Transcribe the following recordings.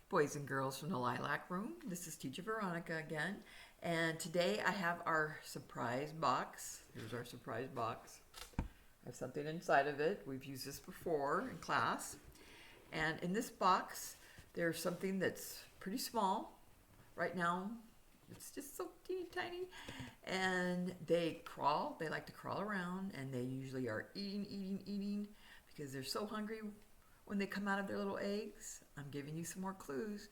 boys and girls from the Lilac Room. This is Teacher Veronica again, and today I have our surprise box. Here's our surprise box. I have something inside of it. We've used this before in class. And in this box, there's something that's pretty small. Right now, it's just so teeny tiny. And they crawl, they like to crawl around, and they usually are eating, because they're so hungry when they come out of their little eggs. I'm giving you some more clues.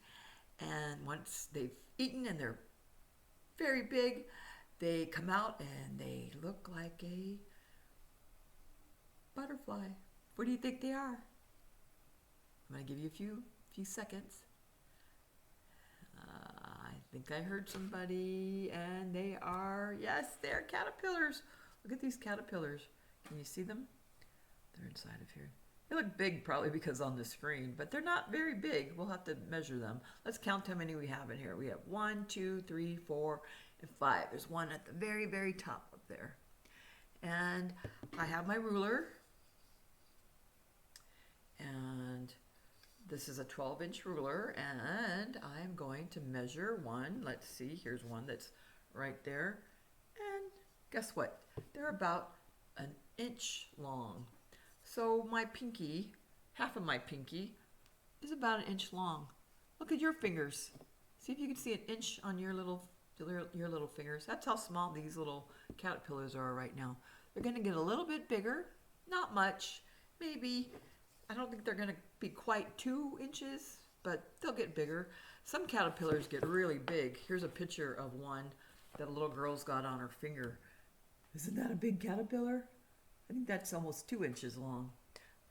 And once they've eaten and they're very big, they come out and they look like a butterfly. What do you think they are? I'm going to give you a few seconds. I think I heard somebody, and they are, yes, they're caterpillars. Look at these caterpillars. Can you see them? They're inside of here. They look big probably because on the screen, but they're not very big. We'll have to measure them. Let's count how many we have in here. We have 1, 2, 3, 4, and 5. There's one at the very, very top up there. And I have my ruler. And this is a 12-inch ruler, and I'm going to measure one. Let's see, here's one that's right there. And guess what? They're about an inch long. So my pinky, half of my pinky, is about an inch long. Look at your fingers. See if you can see an inch on your little fingers. That's how small these little caterpillars are right now. They're going to get a little bit bigger, not much, maybe. I don't think they're going to be quite 2 inches, but they'll get bigger. Some caterpillars get really big. Here's a picture of one that a little girl's got on her finger. Isn't that a big caterpillar? I think that's almost 2 inches long.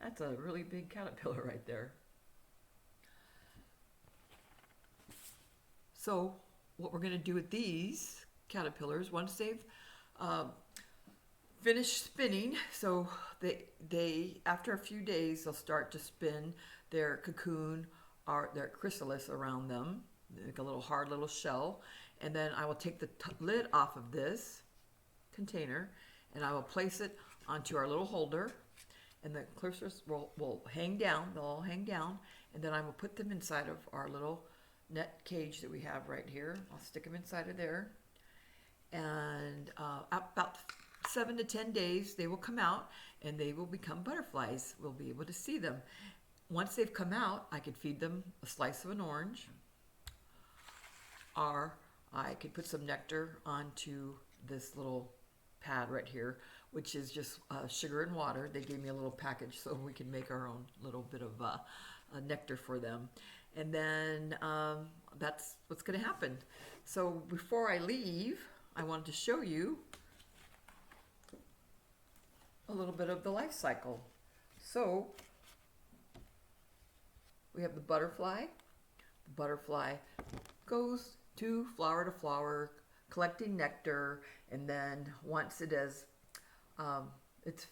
That's a really big caterpillar right there. So what we're going to do with these caterpillars, once they've finished spinning, so they after a few days they'll start to spin their cocoon or their chrysalis around them, like a little hard little shell. And then I will take the lid off of this container and I will place it onto our little holder, and the chrysalis will hang down. They'll all hang down, and then I will put them inside of our little net cage that we have right here. I'll stick them inside of there, and about 7 to 10 days they will come out and they will become butterflies. We'll be able to see them. Once they've come out, I could feed them a slice of an orange, or I could put some nectar onto this little pad right here, which is just sugar and water. They gave me a little package so we can make our own little bit of nectar for them. And then that's what's going to happen. So before I leave, I wanted to show you a little bit of the life cycle. So we have the butterfly. The butterfly goes to flower, collecting nectar, and then once it is its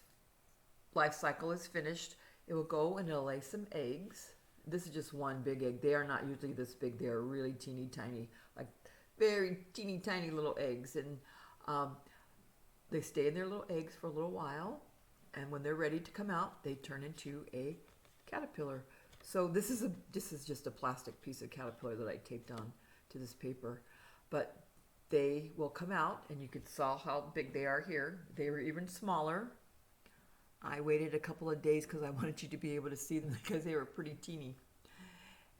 life cycle is finished, it will go and it'll lay some eggs. This is just one big egg. They are not usually this big. They are really teeny tiny, like very teeny tiny little eggs. And they stay in their little eggs for a little while, and when they're ready to come out, they turn into a caterpillar. So this is just a plastic piece of caterpillar that I taped on to this paper, but they will come out, and you could saw how big they are here. They were even smaller. I waited a couple of days because I wanted you to be able to see them because they were pretty teeny.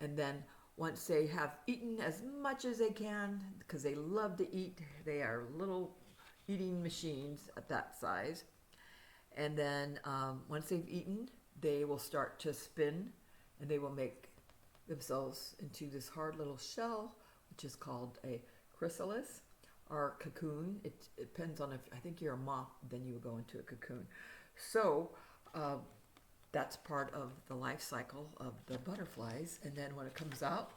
And then once they have eaten as much as they can, because they love to eat, they are little eating machines at that size. And then once they've eaten, they will start to spin, and they will make themselves into this hard little shell, which is called a chrysalis or cocoon. It depends on if, I think you're a moth, then you will go into a cocoon. So that's part of the life cycle of the butterflies. And then when it comes out,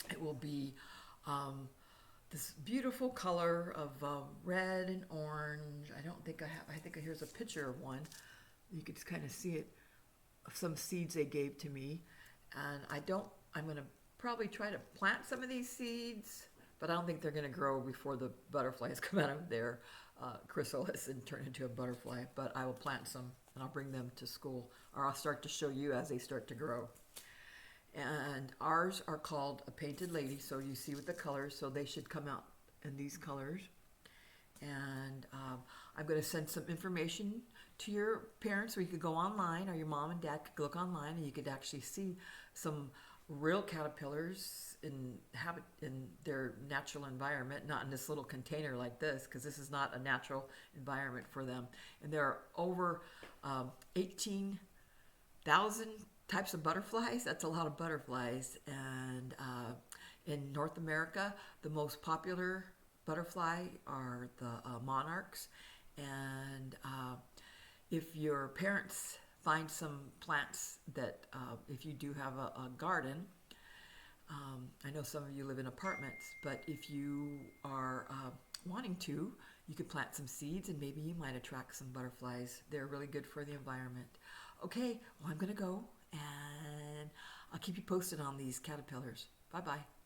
it will be this beautiful color of red and orange. I think here's a picture of one. You could kind of see it, some seeds they gave to me. And I'm going to probably try to plant some of these seeds, but I don't think they're going to grow before the butterflies come out of their chrysalis and turn into a butterfly. But I will plant some, and I'll bring them to school, or I'll start to show you as they start to grow. And ours are called a painted lady, so you see with the colors, so they should come out in these colors. And I'm going to send some information to your parents, so you could go online, or your mom and dad could look online, and you could actually see some real caterpillars in their natural environment, not in this little container like this, because this is not a natural environment for them. And there are over 18,000 types of butterflies. That's a lot of butterflies. And in North America, the most popular butterfly are the monarchs. And if your parents find some plants that, if you do have a garden, I know some of you live in apartments, but if you are wanting to, you could plant some seeds and maybe you might attract some butterflies. They're really good for the environment. Okay, well, I'm going to go, and I'll keep you posted on these caterpillars. Bye-bye.